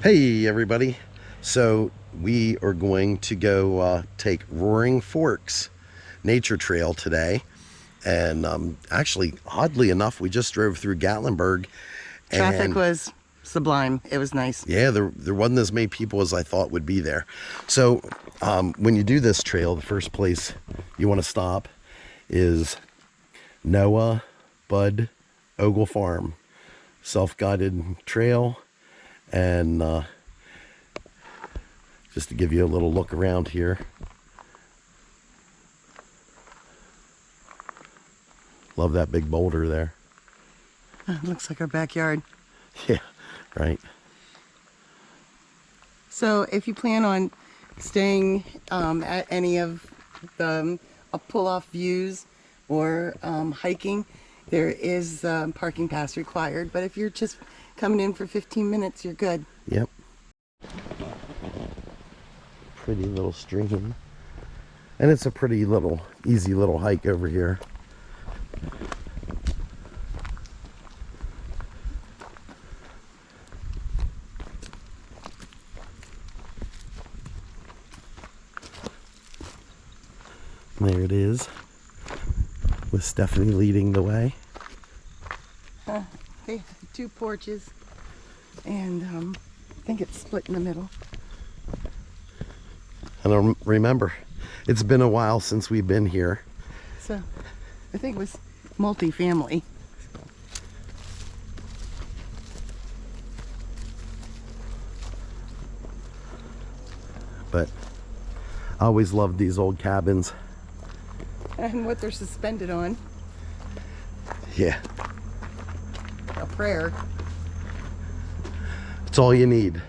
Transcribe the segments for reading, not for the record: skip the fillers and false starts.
Hey everybody, so we are going to go take Roaring Forks Nature Trail today, and actually oddly enough we just drove through Gatlinburg Traffic and was sublime. It was nice. yeah, there wasn't as many people as I thought would be there. So when you do this trail, the first place you want to stop is Noah Bud Ogle Farm, self-guided trail. And just to give you a little look around here, love that big boulder there. Looks like our backyard. Yeah, right. So if you plan on staying at any of the pull-off views or hiking, there is parking pass required. But if you're just coming in for 15 minutes, you're good. Yep. Pretty little stream. And it's a pretty little, easy little hike over here. There it is, with Steph-N-Lee leading the way. They have 2 porches, and I think it's split in the middle. I don't remember. It's been a while since we've been here. So I think it was multi-family. But I always loved these old cabins. And what they're suspended on, Yeah, a prayer. it's all you need.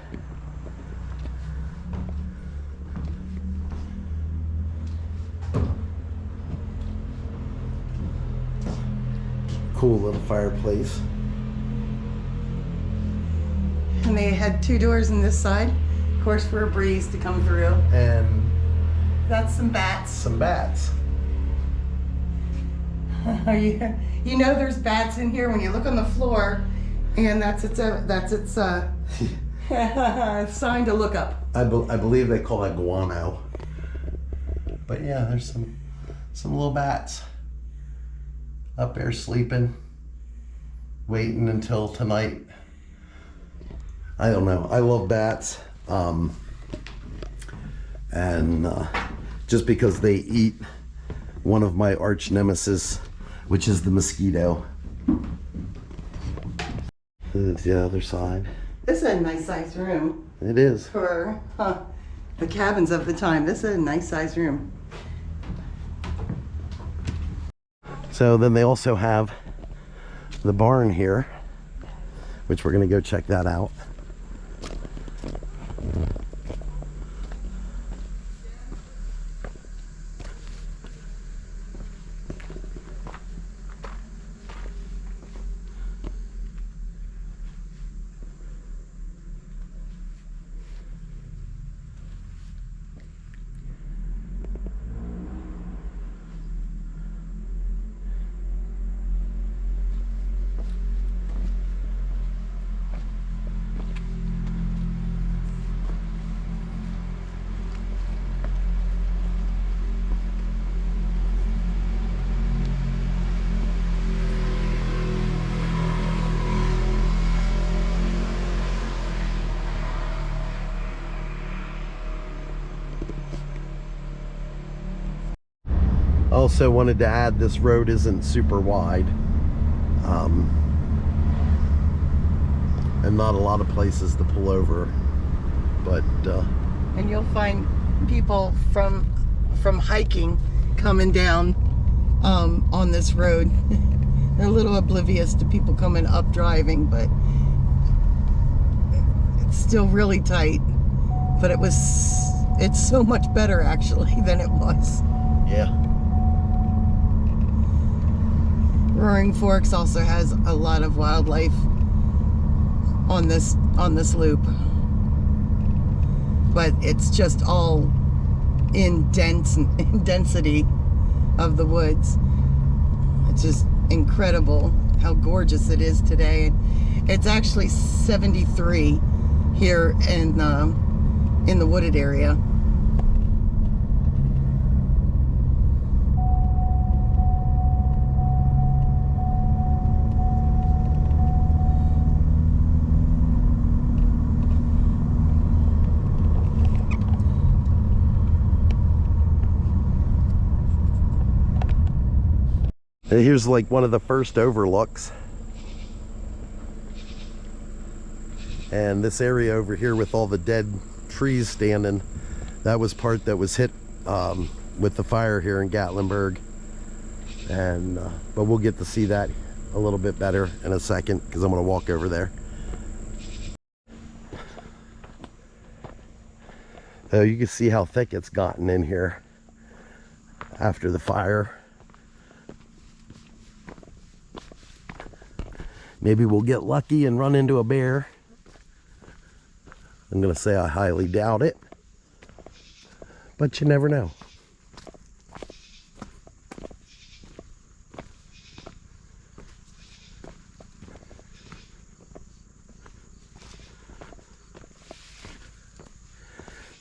Cool little fireplace. And they had 2 doors on this side, of course, for a breeze to come through. And That's some bats. some bats. You know there's bats in here when you look on the floor, and that's its sign to look up. I believe they call that guano. But yeah, there's some little bats up there sleeping, waiting until tonight. I don't know. I love bats, and just because they eat one of my arch nemesis, which is the mosquito. This is the other side. This is a nice sized room It is. for the cabins of the time. This is a nice sized room. So then they also have the barn here, which we're going to go check that out. Also wanted to add, this road isn't super wide, and not a lot of places to pull over, but And you'll find people from hiking coming down on this road. They're a little oblivious to people coming up driving, but it's still really tight. But it's so much better actually than it was. yeah. Roaring Forks also has a lot of wildlife on this loop, but it's just all in density of the woods. It's just incredible how gorgeous it is today. It's actually 73 here in the wooded area. And here's like one of the first overlooks. And this area over here with all the dead trees standing, that was part that was hit with the fire here in Gatlinburg. And but we'll get to see that a little bit better in a second, because I'm going to walk over there. So you can see how thick it's gotten in here after the fire. Maybe we'll get lucky and run into a bear. I'm going to say I highly doubt it, but you never know.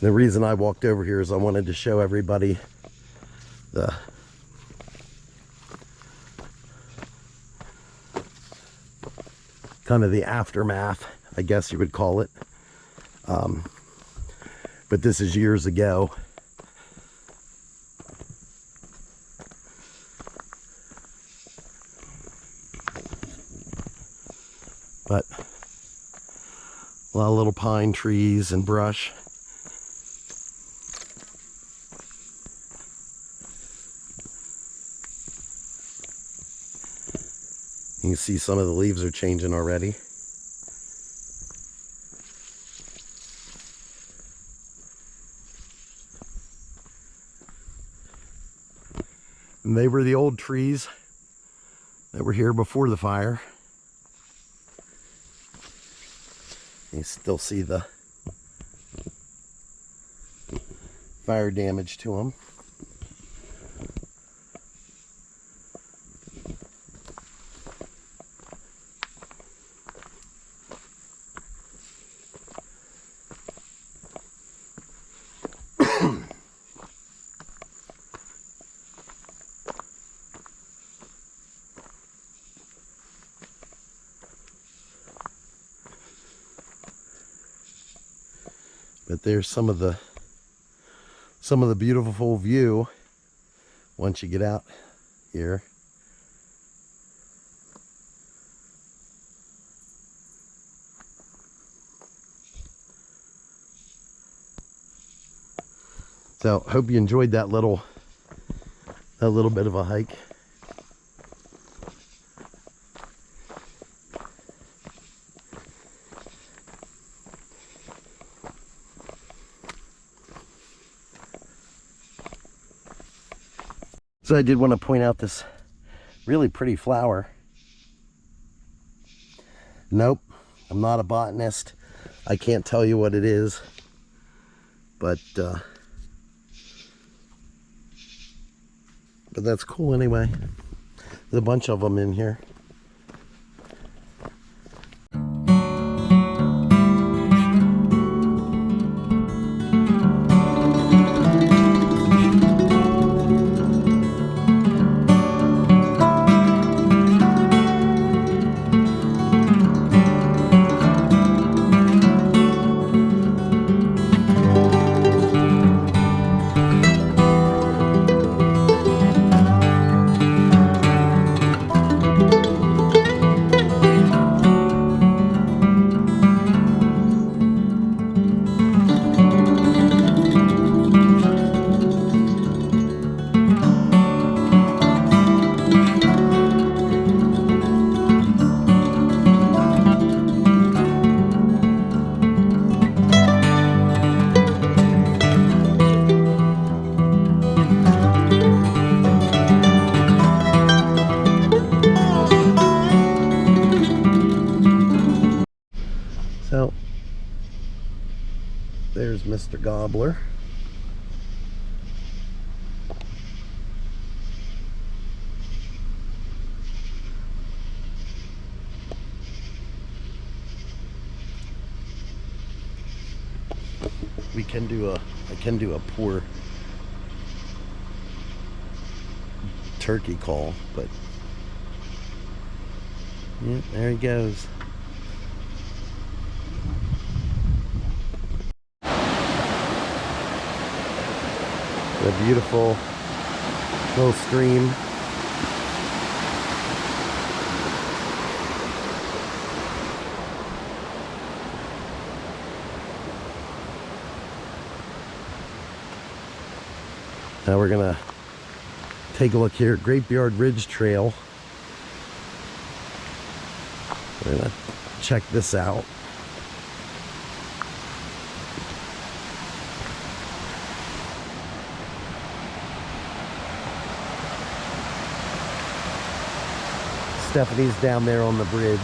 The reason I walked over here is I wanted to show everybody the kind of the aftermath, I guess you would call it. But this is years ago. But a lot of little pine trees and brush. You can see some of the leaves are changing already. And they were the old trees that were here before the fire. You still see the fire damage to them. But there's some of the beautiful view once you get out here. So hope you enjoyed that little bit of a hike. So I did want to point out this really pretty flower. Nope, I'm not a botanist. I can't tell you what it is, but that's cool anyway. There's a bunch of them in here. So there's Mr. Gobbler. we can do I can do a poor turkey call, but yeah, there he goes. A beautiful little stream. Now we're gonna take a look here at Grapeyard Ridge Trail. We're gonna check this out. Steph-N-Lee's down there on the bridge.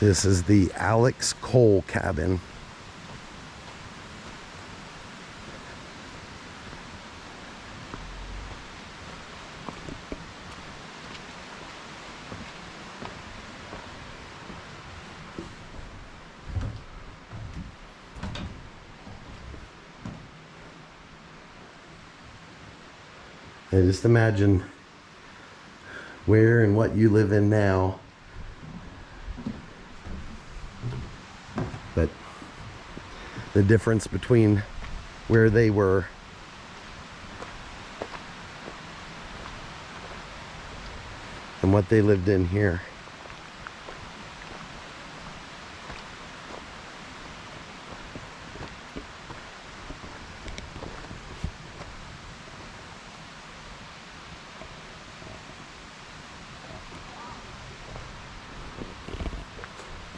This is the Alex Cole cabin. And just imagine where and what you live in now. But the difference between where they were and what they lived in here.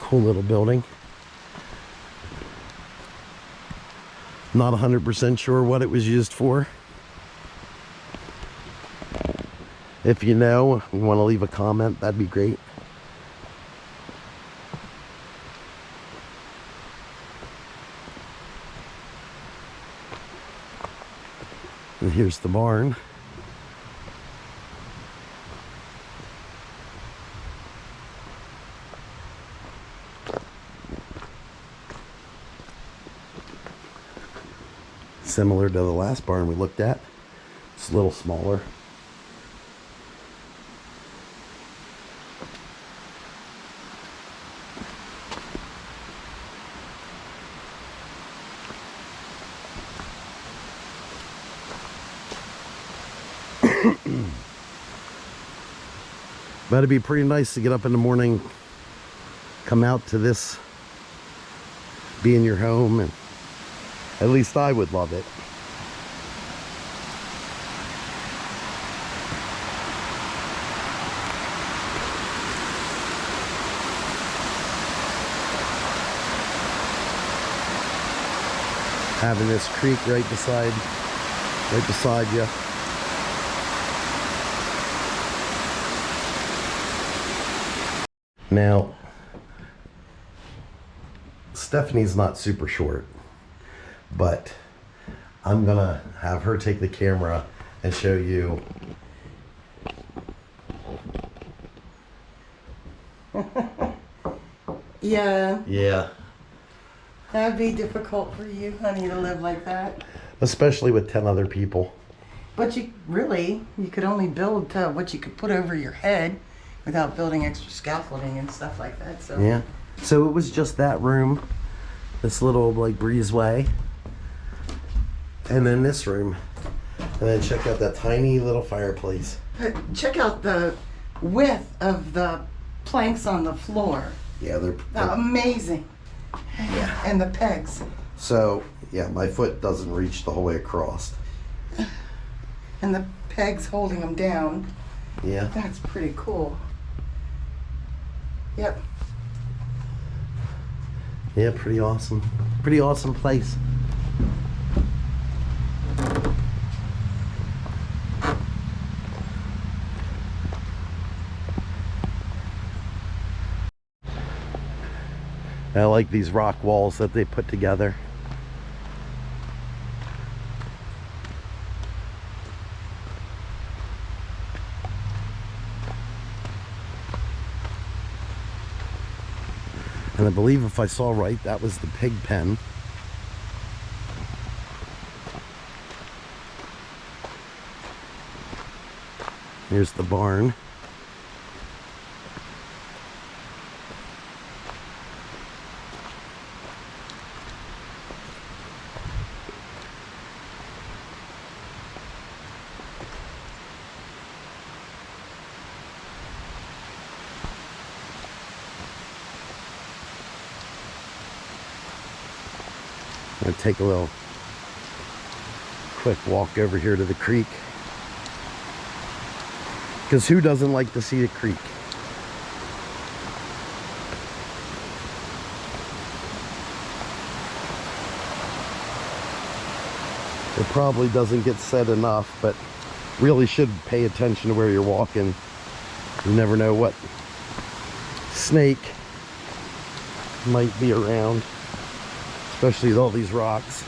Cool little building. Not 100% sure what it was used for. If you know, you want to leave a comment, that'd be great. And here's the barn. Similar to the last barn we looked at. It's a little smaller. But it'd be pretty nice to get up in the morning, come out to this, be in your home, and at least I would love it. Having this creek right beside you. Now, Steph-N-Lee's not super short, but I'm gonna have her take the camera and show you. Yeah. That'd be difficult for you, honey, to live like that. Especially with 10 other people. But you could only build to what you could put over your head without building extra scaffolding and stuff like that. So yeah. So it was just that room, this little like breezeway, and then this room, and then check out that tiny little fireplace. Check out the width of the planks on the floor. Yeah, they're amazing. Yeah. And the pegs. So yeah, my foot doesn't reach the whole way across. And the pegs holding them down. Yeah. That's pretty cool. Yep. Yeah, pretty awesome. Pretty awesome place. I like these rock walls that they put together. And I believe if I saw right, that was the pig pen. Here's the barn. I'm gonna take a little quick walk over here to the creek. Because who doesn't like to see a creek? It probably doesn't get said enough, but really should pay attention to where you're walking. You never know what snake might be around, especially with all these rocks.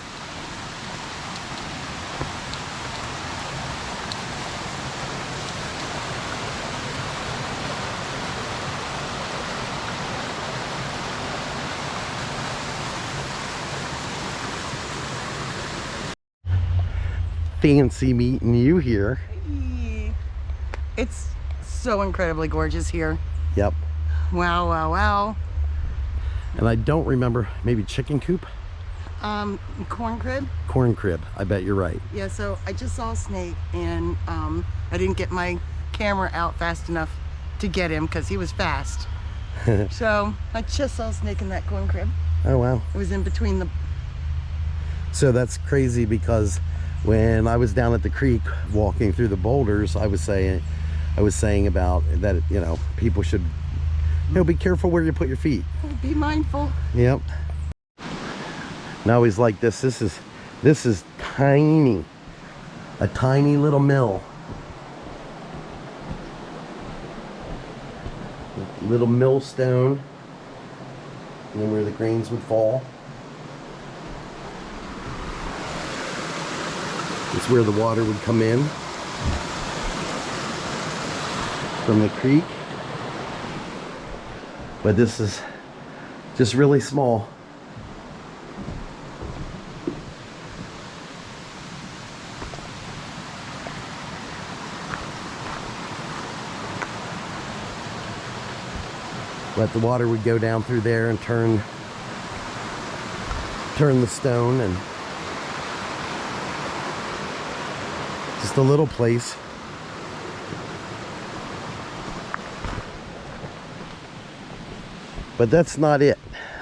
Fancy meeting you here. Hey. It's so incredibly gorgeous here. Yep. Wow, wow, wow. And I don't remember, maybe chicken coop? Corn crib. Corn crib. I bet you're right. Yeah, so I just saw a snake, and I didn't get my camera out fast enough to get him because he was fast. So I just saw a snake in that corn crib. Oh wow. It was in between the... So that's crazy, because when I was down at the creek walking through the boulders, I was saying about that, you know, people should, you know, be careful where you put your feet. Be mindful. Yep. Now he's like this. This is tiny. A tiny little mill. Little millstone. And then where the grains would fall. It's where the water would come in from the creek. But this is just really small. But the water would go down through there and turn the stone, and just a little place. But that's not it.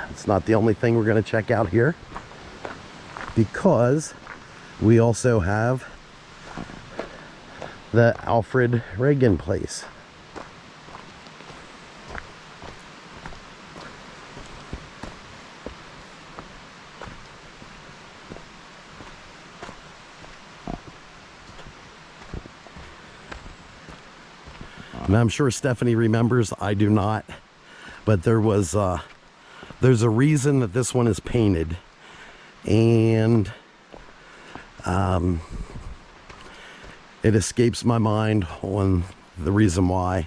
It's not the only thing we're going to check out here, because we also have the Alfred Reagan place. And I'm sure Stephanie remembers, I do not, but there's a reason that this one is painted, and it escapes my mind on the reason why.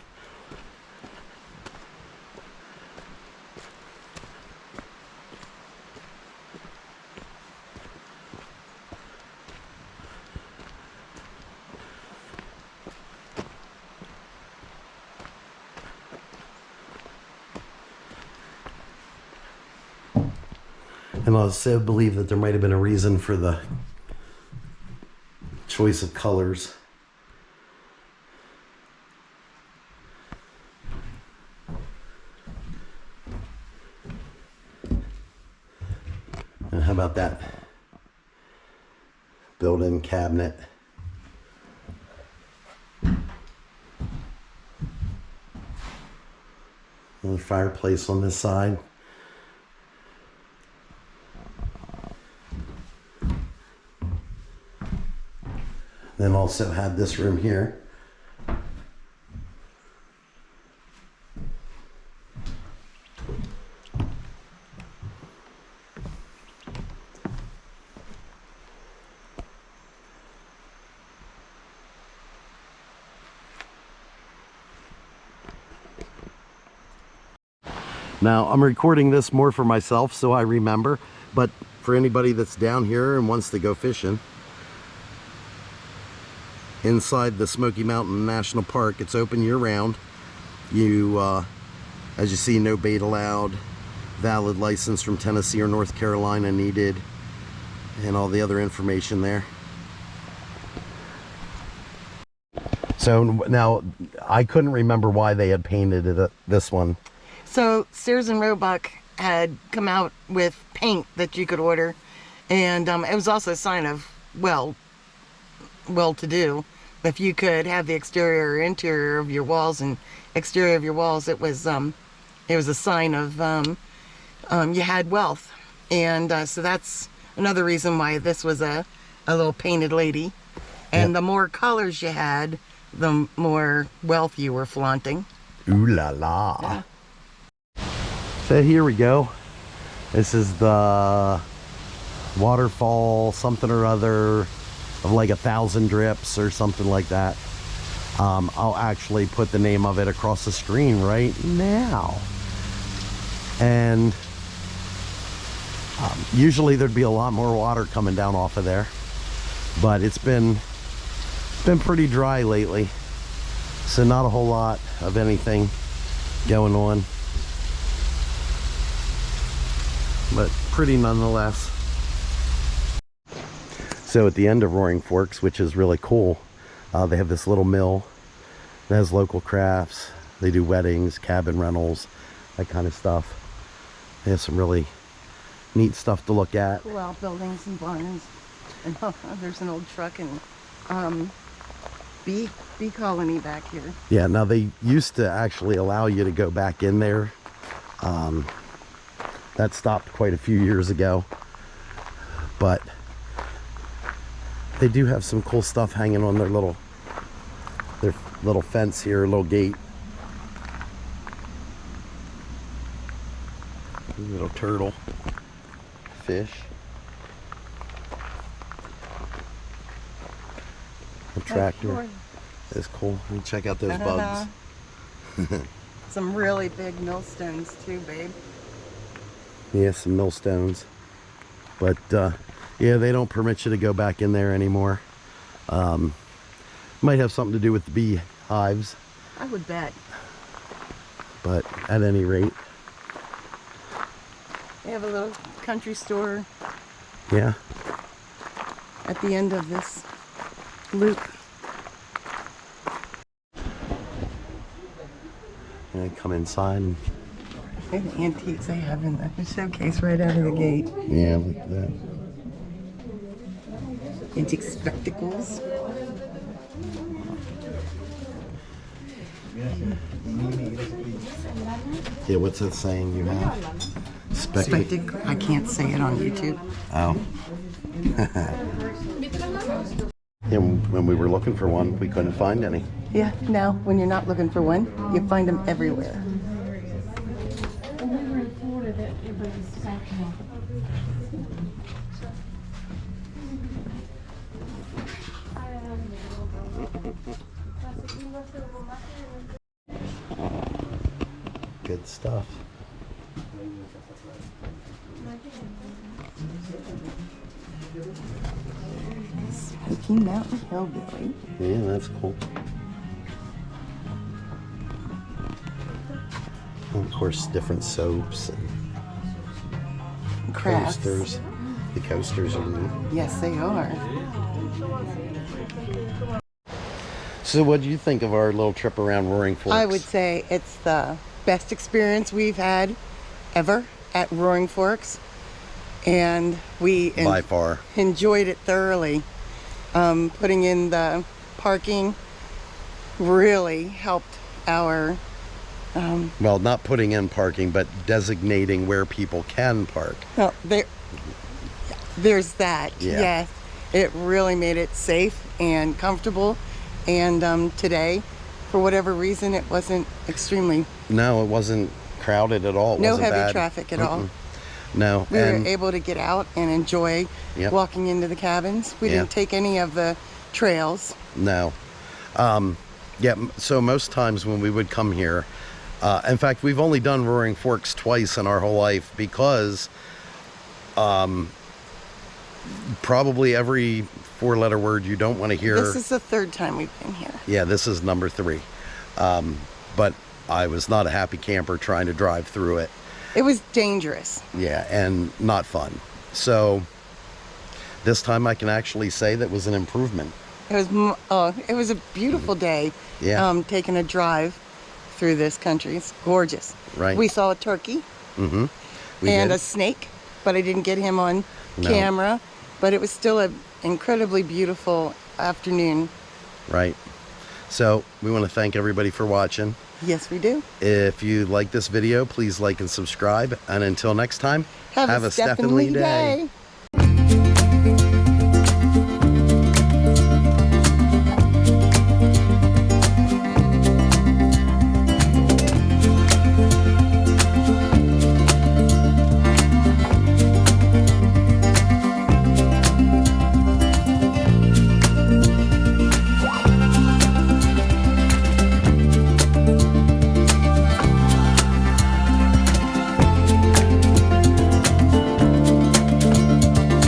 And I also believe that there might have been a reason for the choice of colors. And how about that built-in cabinet? Another fireplace on this side. Then also have this room here. Now, I'm recording this more for myself so I remember, but for anybody that's down here and wants to go fishing, inside the Smoky Mountain National Park, it's open year-round. You, as you see, no bait allowed, valid license from Tennessee or North Carolina needed, and all the other information there. So now, I couldn't remember why they had painted it, this one. So Sears and Roebuck had come out with paint that you could order, and it was also a sign of well-to-do. If you could have the exterior or interior of your walls and exterior of your walls, it was a sign of you had wealth. And so that's another reason why this was a little painted lady. And the more colors you had, the more wealth you were flaunting. Ooh la la. Yeah. So here we go. This is the waterfall something or other of like 1,000 drips or something like that. I'll actually put the name of it across the screen right now. And usually there'd be a lot more water coming down off of there, but it's been pretty dry lately, so not a whole lot of anything going on, but pretty nonetheless. So at the end of Roaring Forks, which is really cool, they have this little mill that has local crafts. They do weddings, cabin rentals, that kind of stuff. They have some really neat stuff to look at. Cool outbuildings and barns. And there's an old truck and bee colony back here. Yeah, now they used to actually allow you to go back in there. That stopped quite a few years ago. But they do have some cool stuff hanging on their little fence here, little gate. Little turtle, fish. A tractor. That's cool. And check out those bugs. Some really big millstones too, babe. Yeah, some millstones. But yeah, they don't permit you to go back in there anymore. Might have something to do with the bee hives. I would bet. But at any rate. They have a little country store. Yeah. At the end of this loop. And come inside. And, And the antiques they have in the showcase right out of the gate. yeah, look at that. Antique spectacles. Yeah, what's that saying you have? Spectacle. I can't say it on YouTube. Oh. And when we were looking for one, we couldn't find any. Yeah, now when you're not looking for one, you find them everywhere. Good stuff. Smoky Mountain Hillbilly. Yeah, that's cool. And of course, different soaps and Crafts. coasters. The coasters are neat. Yes, they are. So what do you think of our little trip around Roaring Forks? I would say it's the best experience we've had ever at Roaring Forks. And we by far enjoyed it thoroughly. Putting in the parking really helped our well, not putting in parking, but designating where people can park. well, there's that. Yeah. Yes, it really made it safe and comfortable. And today, for whatever reason, it wasn't extremely No, it wasn't crowded at all. It no wasn't heavy bad. traffic at all. No, We and were able to get out and enjoy Yep. walking into the cabins. We Yeah. didn't take any of the trails. no, yeah. So most times when we would come here, In fact, we've only done Roaring Forks twice in our whole life because probably every four-letter word you don't want to hear. This is the third time we've been here. Yeah, this is number 3. But I was not a happy camper trying to drive through it. It was dangerous. Yeah, and not fun. So this time I can actually say that was an improvement. It was a beautiful day. Yeah. Taking a drive through this country. It's gorgeous. Right. We saw a turkey We and did. a snake, but I didn't get him on No. camera. But it was still an incredibly beautiful afternoon. Right. So we want to thank everybody for watching. Yes, we do. If you like this video, please like and subscribe. And until next time, Have a Steph-N-Lee day.